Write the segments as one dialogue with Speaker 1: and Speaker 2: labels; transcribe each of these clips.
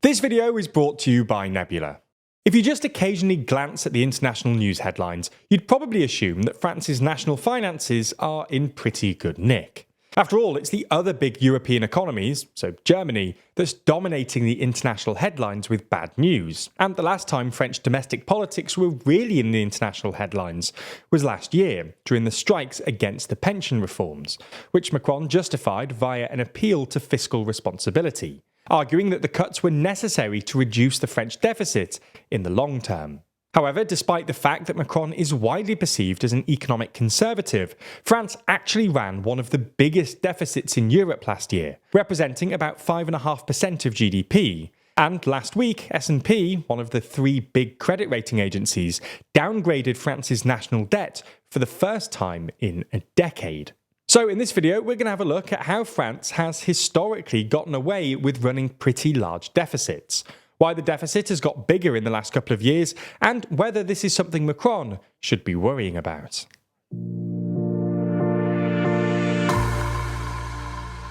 Speaker 1: This video is brought to you by Nebula. If you just occasionally glance at the international news headlines, you'd probably assume that France's national finances are in pretty good nick. After all, it's the other big European economies, so Germany, that's dominating the international headlines with bad news. And the last time French domestic politics were really in the international headlines was last year, during the strikes against the pension reforms, which Macron justified via an appeal to fiscal responsibility, arguing that the cuts were necessary to reduce the French deficit in the long term. However, despite the fact that Macron is widely perceived as an economic conservative, France actually ran one of the biggest deficits in Europe last year, representing about 5.5% of GDP. And last week, S&P, one of the three big credit rating agencies, downgraded France's national debt for the first time in a decade. So in this video, we're going to have a look at how France has historically gotten away with running pretty large deficits, why the deficit has got bigger in the last couple of years, and whether this is something Macron should be worrying about.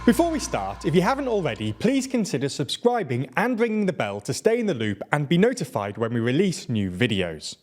Speaker 1: Before we start, if you haven't already, please consider subscribing and ringing the bell to stay in the loop and be notified when we release new videos.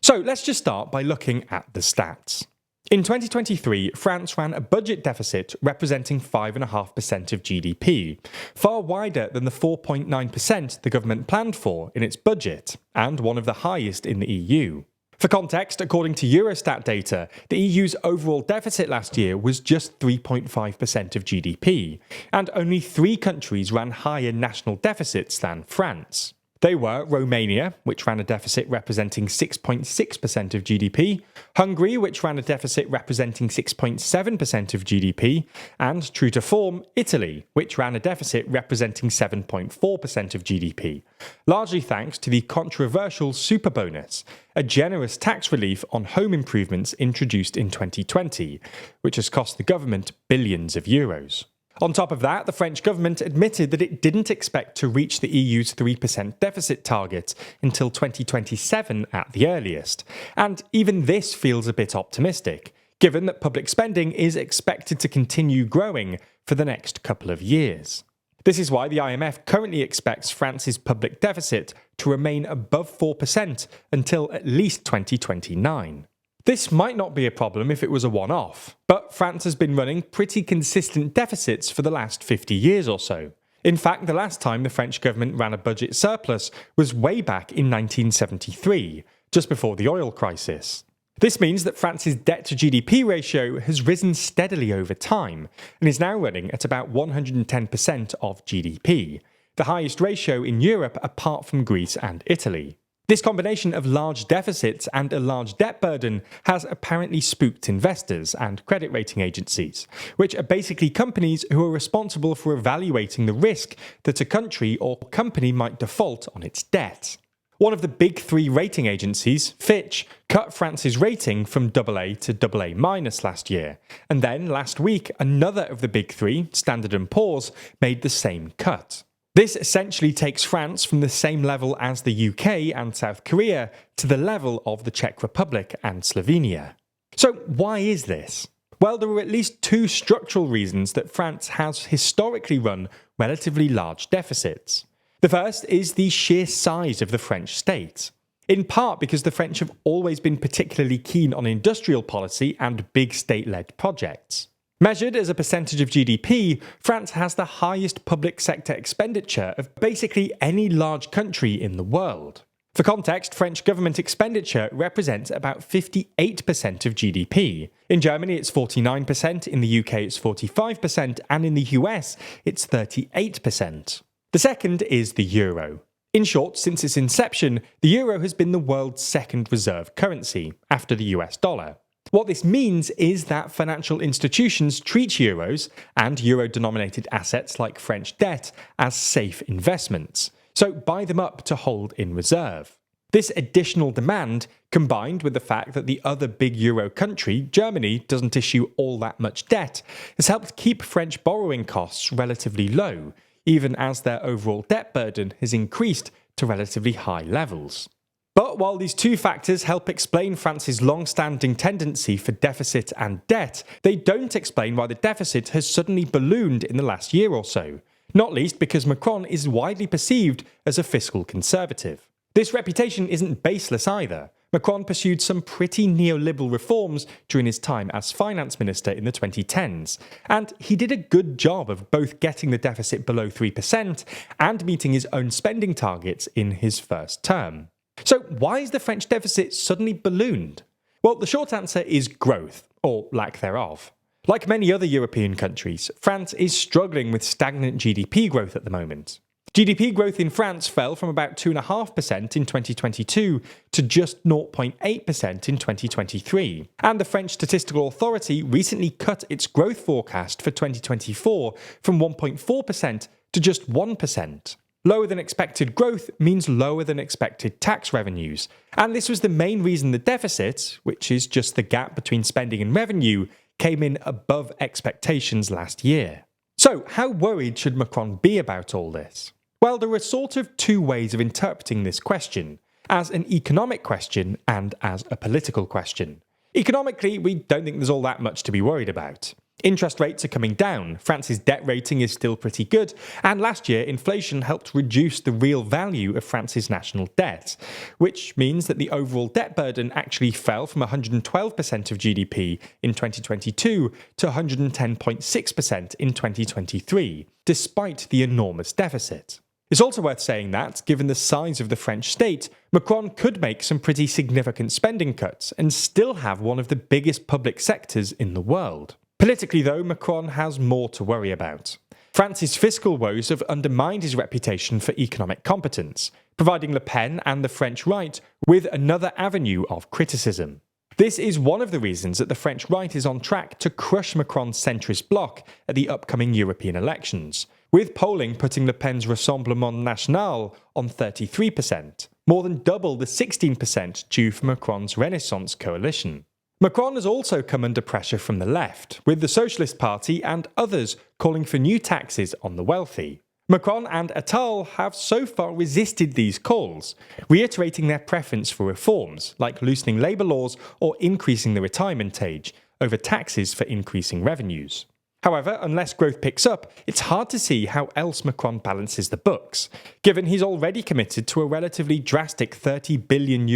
Speaker 1: So let's just start by looking at the stats. In 2023, France ran a budget deficit representing 5.5% of GDP, far wider than the 4.9% the government planned for in its budget, and one of the highest in the EU. For context, according to Eurostat data, the EU's overall deficit last year was just 3.5% of GDP, and only 3 countries ran higher national deficits than France. They were Romania, which ran a deficit representing 6.6% of GDP, Hungary, which ran a deficit representing 6.7% of GDP, and, true to form, Italy, which ran a deficit representing 7.4% of GDP, largely thanks to the controversial superbonus, a generous tax relief on home improvements introduced in 2020, which has cost the government billions of euros. On top of that, the French government admitted that it didn't expect to reach the EU's 3% deficit target until 2027 at the earliest, and even this feels a bit optimistic, given that public spending is expected to continue growing for the next couple of years. This is why the IMF currently expects France's public deficit to remain above 4% until at least 2029. This might not be a problem if it was a one-off, but France has been running pretty consistent deficits for the last 50 years or so. In fact, the last time the French government ran a budget surplus was way back in 1973, just before the oil crisis. This means that France's debt-to-GDP ratio has risen steadily over time, and is now running at about 110% of GDP, the highest ratio in Europe apart from Greece and Italy. This combination of large deficits and a large debt burden has apparently spooked investors and credit rating agencies, which are basically companies who are responsible for evaluating the risk that a country or company might default on its debt. One of the big 3 rating agencies, Fitch, cut France's rating from AA to AA- last year, and then last week another of the big 3, Standard & Poor's, made the same cut. This essentially takes France from the same level as the UK and South Korea to the level of the Czech Republic and Slovenia. So why is this? Well, there are at least 2 structural reasons that France has historically run relatively large deficits. The first is the sheer size of the French state, in part because the French have always been particularly keen on industrial policy and big state-led projects. Measured as a percentage of GDP, France has the highest public sector expenditure of basically any large country in the world. For context, French government expenditure represents about 58% of GDP. In Germany it's 49%, in the UK it's 45%, and in the US it's 38%. The second is the euro. In short, since its inception, the euro has been the world's second reserve currency, after the US dollar. What this means is that financial institutions treat euros and euro-denominated assets like French debt as safe investments, so buy them up to hold in reserve. This additional demand, combined with the fact that the other big euro country, Germany, doesn't issue all that much debt, has helped keep French borrowing costs relatively low, even as their overall debt burden has increased to relatively high levels. But while these 2 factors help explain France's long-standing tendency for deficit and debt, they don't explain why the deficit has suddenly ballooned in the last year or so, not least because Macron is widely perceived as a fiscal conservative. This reputation isn't baseless either. Macron pursued some pretty neoliberal reforms during his time as finance minister in the 2010s, and he did a good job of both getting the deficit below 3% and meeting his own spending targets in his first term. So why is the French deficit suddenly ballooned? Well, the short answer is growth, or lack thereof. Like many other European countries, France is struggling with stagnant GDP growth at the moment. GDP growth in France fell from about 2.5% in 2022 to just 0.8% in 2023, and the French Statistical Authority recently cut its growth forecast for 2024 from 1.4% to just 1%. Lower than expected growth means lower than expected tax revenues, and this was the main reason the deficit, which is just the gap between spending and revenue, came in above expectations last year. So, how worried should Macron be about all this? Well, there are sort of two ways of interpreting this question, as an economic question and as a political question. Economically, we don't think there's all that much to be worried about. Interest rates are coming down, France's debt rating is still pretty good, and last year inflation helped reduce the real value of France's national debt, which means that the overall debt burden actually fell from 112% of GDP in 2022 to 110.6% in 2023, despite the enormous deficit. It's also worth saying that, given the size of the French state, Macron could make some pretty significant spending cuts and still have one of the biggest public sectors in the world. Politically, though, Macron has more to worry about. France's fiscal woes have undermined his reputation for economic competence, providing Le Pen and the French right with another avenue of criticism. This is one of the reasons that the French right is on track to crush Macron's centrist bloc at the upcoming European elections, with polling putting Le Pen's Rassemblement National on 33%, more than double the 16% due for Macron's Renaissance coalition. Macron has also come under pressure from the left, with the Socialist Party and others calling for new taxes on the wealthy. Macron and Attal have so far resisted these calls, reiterating their preference for reforms, like loosening labour laws or increasing the retirement age, over taxes for increasing revenues. However, unless growth picks up, it's hard to see how else Macron balances the books, given he's already committed to a relatively drastic €30 billion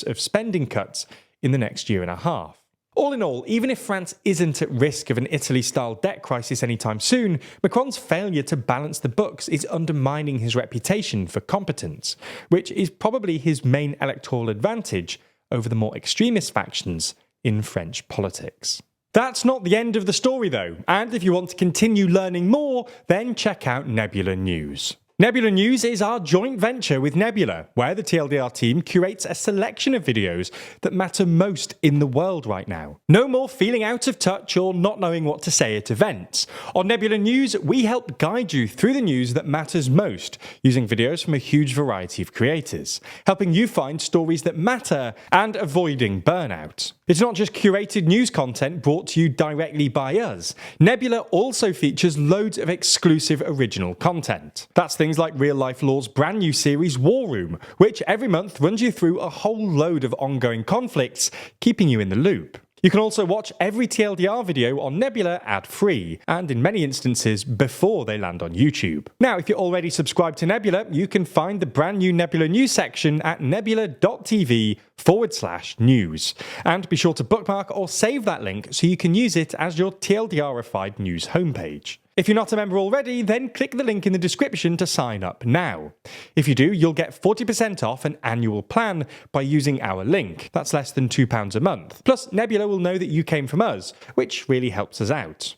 Speaker 1: of spending cuts in the next year and a half. All in all, even if France isn't at risk of an Italy-style debt crisis anytime soon, Macron's failure to balance the books is undermining his reputation for competence, which is probably his main electoral advantage over the more extremist factions in French politics. That's not the end of the story though, and if you want to continue learning more, then check out Nebula News. Nebula News is our joint venture with Nebula, where the TLDR team curates a selection of videos that matter most in the world right now. No more feeling out of touch or not knowing what to say at events. On Nebula News, we help guide you through the news that matters most, using videos from a huge variety of creators, helping you find stories that matter and avoiding burnout. It's not just curated news content brought to you directly by us. Nebula also features loads of exclusive original content. That's things like Real Life Law's brand new series War Room, which every month runs you through a whole load of ongoing conflicts, keeping you in the loop. You can also watch every TLDR video on Nebula ad-free, and in many instances before they land on YouTube. Now, if you're already subscribed to Nebula, you can find the brand new Nebula News section at nebula.tv/news. And be sure to bookmark or save that link so you can use it as your TLDR-ified news homepage. If you're not a member already, then click the link in the description to sign up now. If you do, you'll get 40% off an annual plan by using our link. That's less than £2 a month. Plus, Nebula will know that you came from us, which really helps us out.